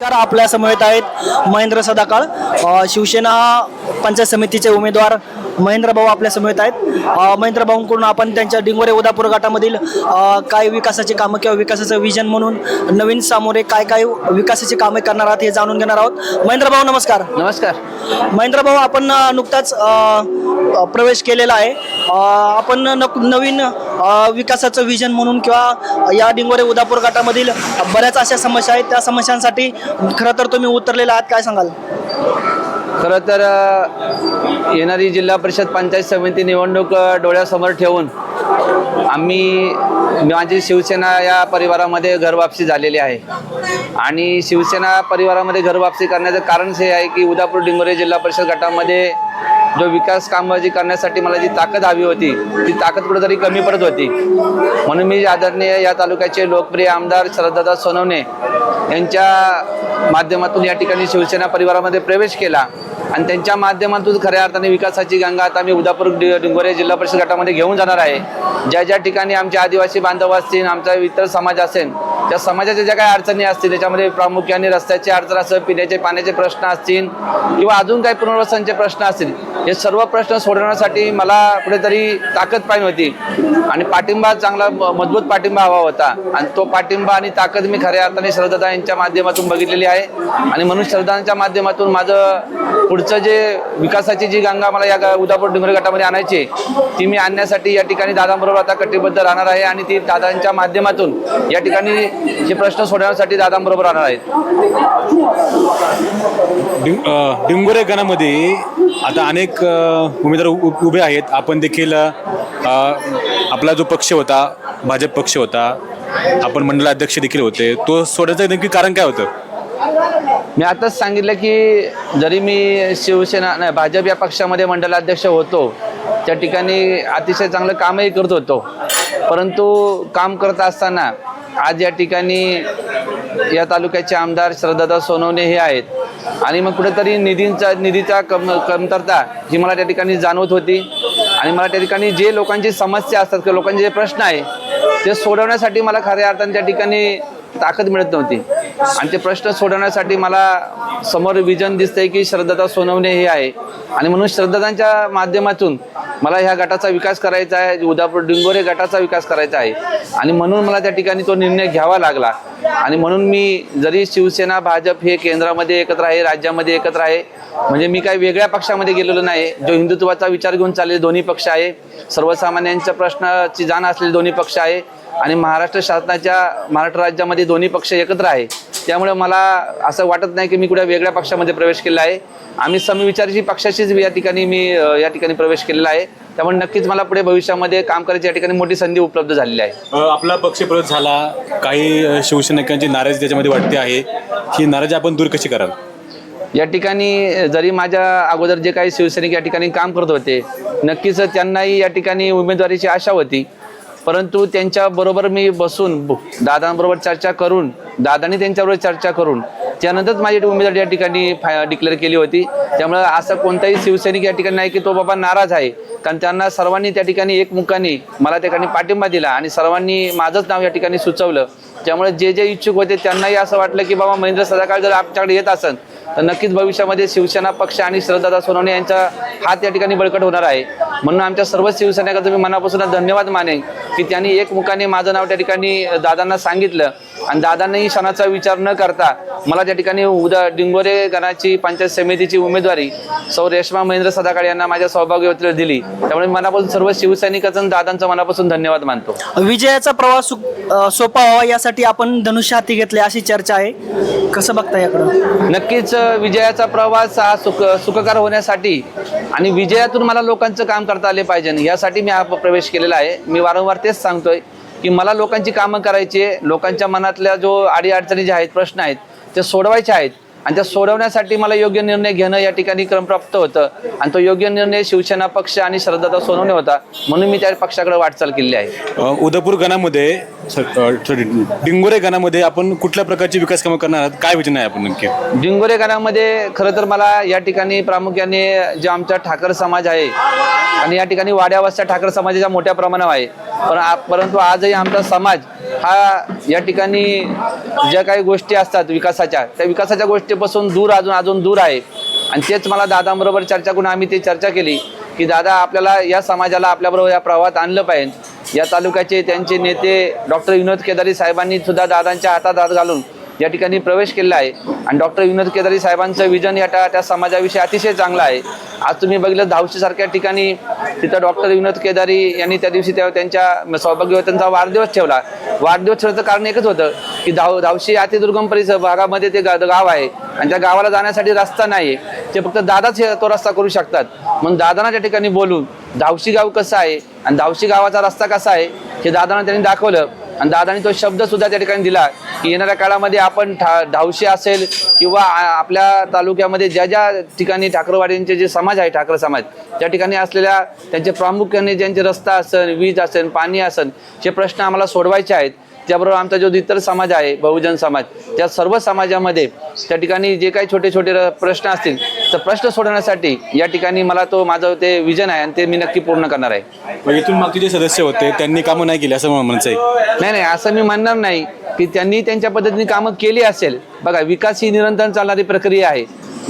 आपल्या समवेत आहेत महेंद्र सदाकाळ, शिवसेना पंचायत समितीचे उमेदवार महेंद्र भाऊ आपल्या समवेत आहेत। महेंद्र भाऊंकडून आपण त्यांच्या डिंगोरे उदापूर गटामधील काय विकासाची कामं किंवा विकासाचं विजन म्हणून नवीन सामोरे काय काय विकासाची कामे करणार आहात हे जाणून घेणार आहोत। महेंद्र भाऊ नमस्कार। नमस्कार महेंद्र भाऊ, आपण नुकताच प्रवेश केलेला आहे। आपण नवीन विकासाचं विजन म्हणून किंवा या डिंगोरे उदापूर गटामधील बऱ्याच अशा समस्या आहेत, त्या समस्यांसाठी खरं तर तुम्ही उतरलेला आहात, काय सांगाल? खरं तर येणारी जिल्हा परिषद पंचायत समिती निवडणूक डोळ्यासमोर ठेवून माझी शिवसेना या परिवारामध्ये घरवापसी झालेली आहे आणि शिवसेना परिवारामध्ये घरवापसी करण्याचं कारण हे आहे की उदापूर डिंगोरे जिल्हा परिषद गटामध्ये जो विकास कामं जी करण्यासाठी मला जी ताकद हवी होती ती ताकद कुठेतरी कमी पडत होती। म्हणून मी आदरणीय या तालुक्याचे लोकप्रिय आमदार शरददादा सोनवणे यांच्या माध्यमातून या ठिकाणी शिवसेना परिवारामध्ये प्रवेश केला आणि त्यांच्या माध्यमातून खऱ्या अर्थाने विकासाची गंगा आता मी उदापूर डिंगोरे जिल्हा परिषद गटामध्ये घेऊन जाणार आहे। ज्या ज्या ठिकाणी आमचे आदिवासी बांधव असतील, आमचा इतर समाज असेल, त्या समाजाच्या ज्या काही अडचणी असतील त्याच्यामध्ये प्रामुख्याने रस्त्याची अडचण असेल, पिण्याचे पाण्याचे प्रश्न असतील किंवा अजून काही पुनर्वसनाचे प्रश्न असतील, हे सर्व प्रश्न सोडवण्यासाठी मला कुठेतरी ताकद पाहिजे होती आणि पाठिंबा, चांगला मजबूत पाठिंबा हवा होता आणि तो पाठिंबा आणि ताकद मी खऱ्या अर्थाने शरददादा यांच्या माध्यमातून बघितलेली आहे आणि म्हणून शरददादांच्या माध्यमातून माझं पुढचं जे विकासाची जी गंगा मला या उदापूर डिंगोरे गटामध्ये आणायची ती मी आणण्यासाठी या ठिकाणी दादांबरोबर आता कटिबद्ध राहणार आहे आणि ती दादांच्या माध्यमातून या ठिकाणी हे प्रश्न सोडवण्यासाठी दादांबरोबर राहणार आहेत। डिंगोरे गणामध्ये आता अनेक उमेदवार उभे आहेत। आपण देखील आपला जो पक्ष होता, भाजप पक्ष होता, आपण मंडलाध्यक्ष देखील होते, तो सोडायचं नक्की कारण काय होतं? मी आताच सांगितलं की जरी मी शिवसेना नाही भाजप या पक्षामध्ये मंडलाध्यक्ष होतो, त्या ठिकाणी अतिशय चांगलं कामही करत होतो, परंतु काम करत असताना आज या ठिकाणी या तालुक्याचे आमदार शरददादा सोनवणे हे आहेत आणि मग कुठेतरी निधीचा कमतरता ही मला त्या ठिकाणी जाणवत होती आणि मला त्या ठिकाणी जे लोकांची समस्या असतात किंवा लोकांचे जे प्रश्न आहे ते सोडवण्यासाठी मला खऱ्या अर्थाने त्या ठिकाणी ताकद मिळत नव्हती आणि ते प्रश्न सोडवण्यासाठी मला समोर विजन दिसतंय की शरददादा सोनवणे हे आहे आणि म्हणून शरददादांच्या माध्यमातून मला ह्या गटाचा विकास करायचा आहे, उदापूर डिंगोरे गटाचा विकास करायचा आहे आणि म्हणून मला त्या ठिकाणी तो निर्णय घ्यावा लागला आणि म्हणून मी जरी शिवसेना भाजप हे केंद्रामध्ये एकत्र आहे, राज्यामध्ये एकत्र आहे, म्हणजे मी काही वेगळ्या पक्षामध्ये गेलेलो नाही, जो हिंदुत्वाचा विचार घेऊन चाललेले दोन्ही पक्ष आहे, सर्वसामान्यांच्या प्रश्नाची जाण असलेले दोन्ही पक्ष आहे आणि महाराष्ट्र राज्यामध्ये दोन्ही पक्ष एकत्र आहे, त्यामुळे मला असं वाटत नाही की मी कुठल्या वेगळ्या पक्षामध्ये प्रवेश केला आहे। आम्ही समविचाराची पक्षाशीच या ठिकाणी प्रवेश केलेला आहे, त्यामुळे नक्कीच मला पुढे भविष्यामध्ये काम करायची या ठिकाणी मोठी संधी उपलब्ध झालेली आहे। आपला पक्ष प्रवेश झाला, काही शिवसैनिकांची नाराजी त्याच्यामध्ये वाटते आहे, ही नाराजी आपण दूर कशी कराल? या ठिकाणी जरी माझ्या अगोदर जे काही शिवसैनिक या ठिकाणी काम करत होते, नक्कीच त्यांनाही या ठिकाणी उमेदवारीची आशा होती, परंतु त्यांच्याबरोबर मी बसून दादांबरोबर चर्चा करून, दादांनी त्यांच्याबरोबर चर्चा करून त्यानंतरच माझी उमेदवारी या ठिकाणी डिक्लेअर केली होती। त्यामुळे असं कोणताही शिवसैनिक या ठिकाणी नाही की तो बाबा नाराज आहे, कारण त्यांना सर्वांनी त्या ठिकाणी एकमुखाने मला त्या ठिकाणी पाठिंबा दिला आणि सर्वांनी माझंच नाव या ठिकाणी सुचवलं, त्यामुळे जे जे इच्छुक होते त्यांनाही असं वाटलं की बाबा महेंद्र सदाकाळ जर आमच्याकडे येत असेल तर नक्कीच भविष्यामध्ये शिवसेना पक्ष आणि शरददादा सोनवणे यांचा हात या ठिकाणी बळकट होणार आहे। म्हणून आमच्या सर्व शिवसैनिकांचा मी मनापासून धन्यवाद मानेन की त्यांनी एकमुखाने माझं नाव त्या ठिकाणी दादांना सांगितलं आणि दादांनाही क्षणाचा विचार न करता मला त्या ठिकाणी डिंगोरे गणाची पंचायत समितीची उमेदवारी सौ रेश्मा महेंद्र सदाकाळ यांना माझ्या सौभाग्यवतीला दिली, त्यामुळे मनापासून सर्व शिवसैनिकांचा दादांचा मनापासून धन्यवाद मानतो। विजयाचा प्रवास सोपा व्हावा यासाठी आपण धनुष्य हाती घेतले अशी चर्चा आहे, कसं बघता याकडं? नक्कीच विजयाचा प्रवास हा सुखकर होण्यासाठी आणि विजयातून मला लोकांचं काम करता आले पाहिजे यासाठी मी हा प्रवेश केलेला आहे। मी वारंवार तेच सांगतोय की मला लोकांची कामं करायची आहे, लोकांच्या मनातल्या जो अडीअडचणी जे आहेत, प्रश्न आहेत ते सोडवायचे आहेत आणि त्या सोडवण्यासाठी मला योग्य निर्णय घेणं या ठिकाणी क्रमप्राप्त होतं आणि तो योग्य निर्णय शिवसेना पक्ष आणि शरददादा सोनवणे होता, म्हणून मी त्या पक्षाकडे वाटचाल केली आहे। उदापूर गणामध्ये डिंगोरे गणामध्ये आपण कुठल्या प्रकारची विकास कामं करणार आहात, काय विजन आहे आपण नक्की? डिंगोरे गणामध्ये खरं तर मला या ठिकाणी प्रामुख्याने जे आमचा ठाकर समाज आहे आणि या ठिकाणी वाड्यावस्त्या ठाकर समाजाच्या मोठ्या प्रमाणावर आहे, परंतु आजही आमचा समाज हा या ठिकाणी ज्या काही गोष्टी असतात विकासाच्या, त्या विकासाच्या गोष्टीपासून दूर अजून दूर आहे. आणि तेच मला दादांबरोबर चर्चा करून आम्ही ती चर्चा केली की दादा आपल्याला या समाजाला आपल्याबरोबर या प्रवाहात आणलं पाहिजे. या तालुक्याचे त्यांचे नेते डॉक्टर विनोद केदारी साहेबांनी सुद्धा दादांच्या हातात हात घालून या ठिकाणी प्रवेश केला आहे. आणि डॉक्टर विनोद केदारी साहेबांचं विजन त्या समाजाविषयी अतिशय चांगलं आहे. आज तुम्ही बघितलं धावशीसारख्या ठिकाणी तिथं डॉक्टर विनोद केदारी यांनी त्या दिवशी त्यांच्या सौभाग्यवतींचा वाढदिवस ठेवला. वाढदिवस ठेवण्याचं कारण एकच होतं की धावशी अतिदुर्गम परिसर भागामध्ये ते गाव आहे आणि त्या गावाला जाण्यासाठी रस्ता नाही. ते फक्त दादाच तो रस्ता करू शकतात. मग दादांना त्या ठिकाणी बोलून धावशी गाव कसं आहे आणि धावशी गावाचा रस्ता कसा आहे हे दादांना त्यांनी दाखवलं. आणि दादांनी तो शब्द सुद्धा त्या ठिकाणी दिला की येणाऱ्या काळामध्ये आपण धावशी असेल किंवा आपल्या तालुक्यामध्ये ज्या ज्या ठिकाणी ठाकरवाडींचे जे समाज आहे ठाकर समाज त्या ठिकाणी असलेल्या त्यांचे प्रामुख्याने ज्यांचे रस्ता असेल, वीज असेल, पाणी असेल, हे प्रश्न आम्हाला सोडवायचे आहेत. त्याबरोबर आमचा जो इतर समाज आहे बहुजन समाज, त्या सर्व समाजामध्ये त्या ठिकाणी जे काही छोटे छोटे प्रश्न असतील तर प्रश्न सोडवण्यासाठी या ठिकाणी माझं ते विजन आहे आणि ते मी नक्की पूर्ण करणार आहे. इथून मागचे जे सदस्य होते त्यांनी कामं नाही केली असं म्हणायचं आहे? नाही, असं मी म्हणणार नाही की त्यांनी त्यांच्या पद्धतीने कामं केली असेल. बघा, विकास ही निरंतर चालणारी प्रक्रिया आहे.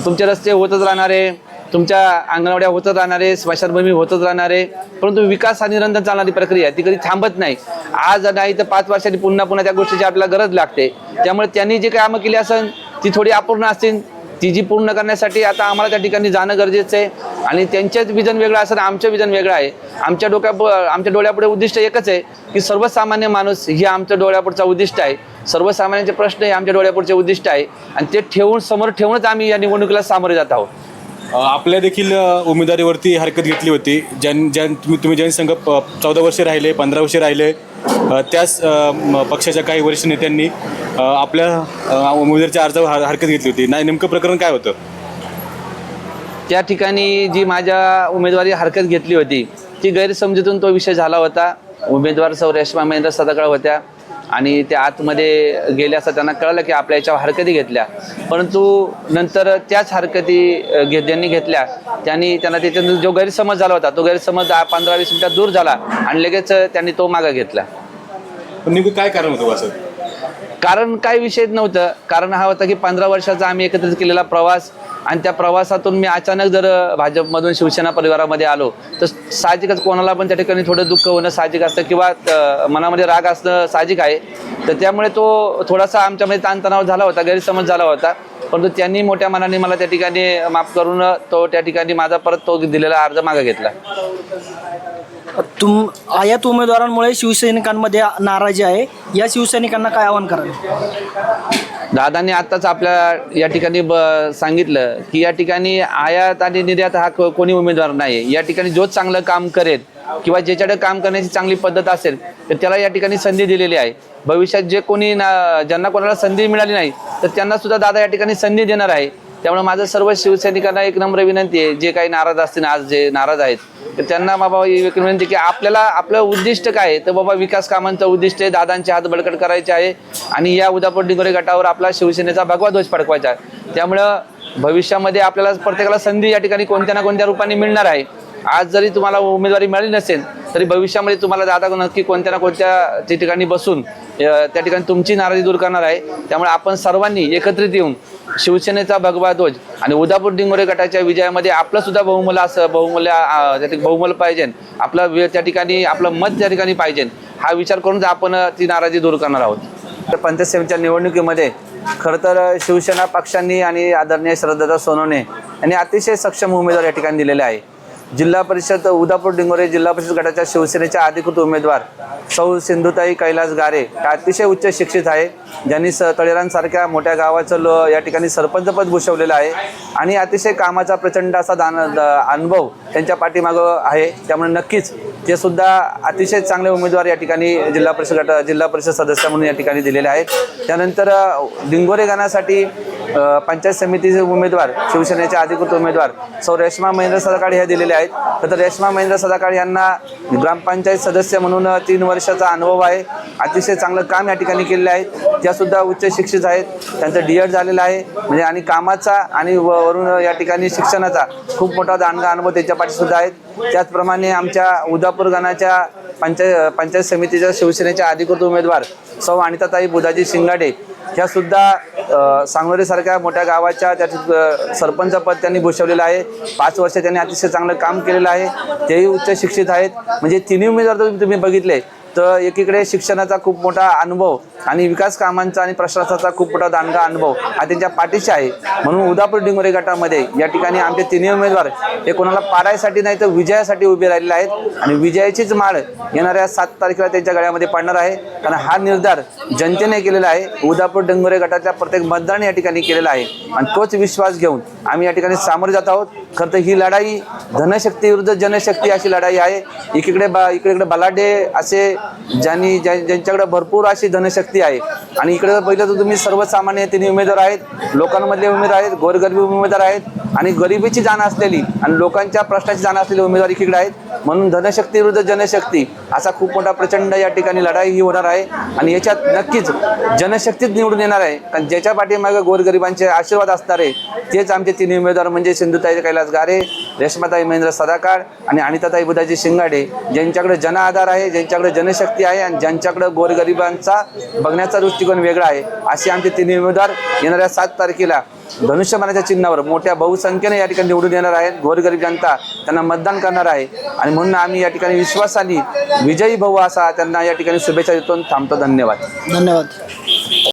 तुमचे रस्ते होतच राहणारे, तुमच्या अंगणवाड्या होतच राहणारे, स्मशानभूमी होतच राहणारे, परंतु विकास हा निरंतर चालणारी प्रक्रिया आहे, ती कधी थांबत नाही. आज नाही तर 5 वर्षांनी पुन्हा त्या गोष्टीची आपल्याला गरज लागते. त्यामुळे त्यांनी जी कामं केली असेल ती थोडी अपूर्ण असतील, ती जी पूर्ण करण्यासाठी आता आम्हाला त्या ठिकाणी जाणं गरजेचं आहे. आणि त्यांचंच विजन वेगळं असेल, आमचं विजन वेगळं आहे. आमच्या डोळ्यापुढे उद्दिष्ट एकच आहे की सर्वसामान्य माणूस हे आमच्या डोळ्यापुढचा उद्दिष्ट आहे. सर्वसामान्यांचे प्रश्न हे आमच्या डोळ्यापुढचे उद्दिष्ट आहे आणि ते समोर ठेवूनच आम्ही या निवडणुकीला सामोरे जात आहोत. आपल्या देखील उमेदवारीवरती हरकत घेतली होती. तुम्ही ज्यांनी संघ 14 वर्षे राहिले, 15 वर्षे राहिले, त्याच पक्षाच्या काही वरिष्ठ नेत्यांनी आपल्या उमेदवारीच्या अर्जावर हरकत घेतली होती. नाही, नेमकं प्रकरण काय होतं? त्या ठिकाणी जी माझ्या उमेदवारी हरकत घेतली होती ती गैरसमजुतीतून तो विषय झाला होता. उमेदवार सौ रेश्मा महेंद्र सदाकाळ होत्या आणि त्या आतमध्ये गेल्या असता त्यांना कळलं की आपल्या याच्यावर हरकती घेतल्या. परंतु नंतर त्याच हरकती ज्यांनी घेतल्या त्यांना त्याच्यातून जो गैरसमज झाला होता तो गैरसमज 15-20 मिनिटात दूर झाला आणि लगेच त्यांनी तो मागे घेतला. नेमकं काय कारण होतं असं? कारण काही विषय नव्हतं. कारण हा होता की 15 वर्षाचा आम्ही एकत्रित केलेला प्रवास आणि त्या प्रवासातून मी अचानक जर भाजपमधून शिवसेना परिवारामध्ये आलो तर साहजिकच कोणाला पण त्या ठिकाणी थोडं दुःख होणं साहजिक असतं किंवा मनामध्ये राग असणं साहजिक आहे. तर त्यामुळे तो थोडासा आमच्यामध्ये ताणतणाव झाला होता, गैरसमज झाला होता. परंतु त्यांनी मोठ्या मनाने मला त्या ठिकाणी माफ करून तो त्या ठिकाणी माझा परत तो दिलेला अर्ज मागे घेतला. आयात उमेदवारांमुळे शिवसैनिकांमध्ये नाराजी आहे. या शिवसैनिकांना काय आवाहन कराल? दादांनी आत्ताच आपल्या या ठिकाणी सांगितलं की या ठिकाणी आयात आणि निर्यात हा कोणी उमेदवार नाही. या ठिकाणी जो चांगलं काम करेल किंवा ज्याच्याकडे काम करण्याची चांगली पद्धत असेल तर त्याला या ठिकाणी संधी दिलेली आहे. भविष्यात जे कोणी ज्यांना कोणाला संधी मिळाली नाही तर त्यांना सुद्धा दादा या ठिकाणी संधी देणार आहे. त्यामुळे माझं सर्व शिवसैनिकांना एक नम्र विनंती आहे, जे काही नाराज असतील, आज जे नाराज आहेत तर त्यांना बाबा एक विनंती की आपलं उद्दिष्ट काय आहे तर बाबा विकास कामांचं उद्दिष्ट आहे, दादांचे हात बळकट करायचे आहे आणि या उदापूर डिंगोरे गटावर आपला शिवसेनेचा भगवा ध्वज फडकवायचा आहे. त्यामुळं भविष्यामध्ये आपल्याला प्रत्येकाला संधी या ठिकाणी कोणत्या ना कोणत्या रूपाने मिळणार आहे. आज जरी तुम्हाला उमेदवारी मिळाली नसेल तरी भविष्यामध्ये तुम्हाला दादा नक्की कोणत्या ना कोणत्या ठिकाणी बसून त्या ठिकाणी तुमची नाराजी दूर करणार आहे. त्यामुळे आपण सर्वांनी एकत्रित येऊन शिवसेनेचा भगवा ध्वज आणि उदापूर डिंगोरे गटाच्या विजयामध्ये आपलं सुद्धा बहुमूल्य पाहिजे, आपला त्या ठिकाणी आपलं मत त्या ठिकाणी पाहिजे, हा विचार करून आपण ती नाराजी दूर करणार आहोत. तर पंचायत समितीच्या निवडणुकीमध्ये खरं तर शिवसेना पक्षांनी आणि आदरणीय श्रद्धादा सोनवणे यांनी अतिशय सक्षम उमेदवार या ठिकाणी दिलेले आहे. जिल्हा परिषद उदापूर डिंगोरे जिल्हा परिषद गटाच्या शिवसेनेच्या अधिकृत उमेदवार सौ सिंधुताई कैलास गारे या अतिशय उच्च शिक्षित आहे, ज्यांनी तळेरांसारख्या मोठ्या गावाचं या ठिकाणी सरपंचपद भूषवलेलं आहे आणि अतिशय कामाचा प्रचंड असा अनुभव त्यांच्या पाठीमागं आहे. त्यामुळे नक्कीच ते सुद्धा अतिशय चांगले उमेदवार या ठिकाणी जिल्हा परिषद सदस्य म्हणून या ठिकाणी दिलेले आहेत. त्यानंतर डिंगोरे गाण्यासाठी पंचायत समितीचे उमेदवार शिवसेनेचे अधिकृत उमेदवार सौ रेश्मा महेंद्र सदाकाळ ह्या दिलेल्या आहेत. तर रेश्मा महेंद्र सदाकाळ यांना ग्रामपंचायत सदस्य म्हणून 3 वर्षाचा अनुभव आहे. अतिशय चांगलं काम या ठिकाणी केलेलं आहे. त्यासुद्धा उच्च शिक्षित आहेत. त्यांचं D.Ed झालेलं आहे. म्हणजे आणि कामाचा आणि वरून या ठिकाणी शिक्षणाचा खूप मोठा दांडगा अनुभव त्यांच्या पाठीसुद्धा आहेत. त्याचप्रमाणे आमच्या उदापूर गणाच्या पंचायत समितीच्या शिवसेनेच्या अधिकृत उमेदवार सौ अनिताताई बुधाजी शिंगाडे ह्यासुद्धा सांगोलेसारख्या मोठ्या गावाच्या त्या सरपंच पद त्यांनी भूषवलेलं आहे. 5 वर्ष त्यांनी अतिशय चांगलं काम केलेलं आहे. तेही उच्च शिक्षित आहेत. म्हणजे तिन्ही उमेदवार जर तुम्ही बघितले तर एकीकडे शिक्षणाचा खूप मोठा अनुभव आणि विकास कामांचा आणि प्रशासनाचा खूप मोठा दांडगा अनुभव हा त्यांच्या पाठीशी आहे. म्हणून उदापूर डिंगोरे गटामध्ये या ठिकाणी आमचे तिन्ही उमेदवार हे कोणाला पाडायसाठी नाही तर विजयासाठी उभे राहिलेले आहेत. आणि विजयाचीच माळ येणाऱ्या 7 तारखेला त्यांच्या गळ्यामध्ये पडणार आहे. कारण हा निर्धार जनतेने केलेला आहे. उदापूर डिंगोरे गटाच्या प्रत्येक मतदाराने या ठिकाणी केलेला आहे. आणि तोच विश्वास घेऊन आम्ही या ठिकाणी सामोरे जात आहोत. खरं तर ही लढाई धनशक्ती विरुद्ध जनशक्ती अशी लढाई आहे. इकडे बलाढ्य असे ज्यांच्याकडे भरपूर अशी धनशक्ती आहे आणि इकडे पहिलं तर तुम्ही सर्वसामान्य तिन्ही उमेदवार आहेत. लोकांमधले उमेदवार आहेत. गोरगरिबी उमेदवार आहेत आणि गरिबीची जाण असलेली आणि लोकांच्या प्रश्नाची जाण असलेली उमेदवार इकडे आहेत. म्हणून धनशक्ती विरुद्ध जनशक्ती असा खूप मोठा प्रचंड या ठिकाणी लढाई ही होणार आहे. आणि याच्यात नक्कीच जनशक्तीच निवडून येणार आहे. कारण ज्याच्या पाठीमागे गोरगरिबांचे आशीर्वाद असणार आहे तेच आमचे तिन्ही उमेदवार म्हणजे सिंधुताई कैलास गारे, रेश्माताई महेंद्र सदाकाळ आणि अनिताताई बुधाजी शिंगाडे, ज्यांच्याकडे जनआधार आहे, ज्यांच्याकडे जनशक्ती आहे आणि ज्यांच्याकडे गोरगरिबांचा बघण्याचा दृष्टिकोन वेगळा आहे. असे आमचे तिन्ही उमेदवार येणाऱ्या 7 तारखेला धनुष्यबाणाच्या चिन्हावर मोठ्या बहुसंख्येने या ठिकाणी निवडून येणार आहेत. गोरगरीब जनता त्यांना मतदान करणार आहे. आणि म्हणून आम्ही या ठिकाणी विश्वासाने विजयी भाऊ असा त्यांना या ठिकाणी शुभेच्छा देतो. थांबतो. धन्यवाद.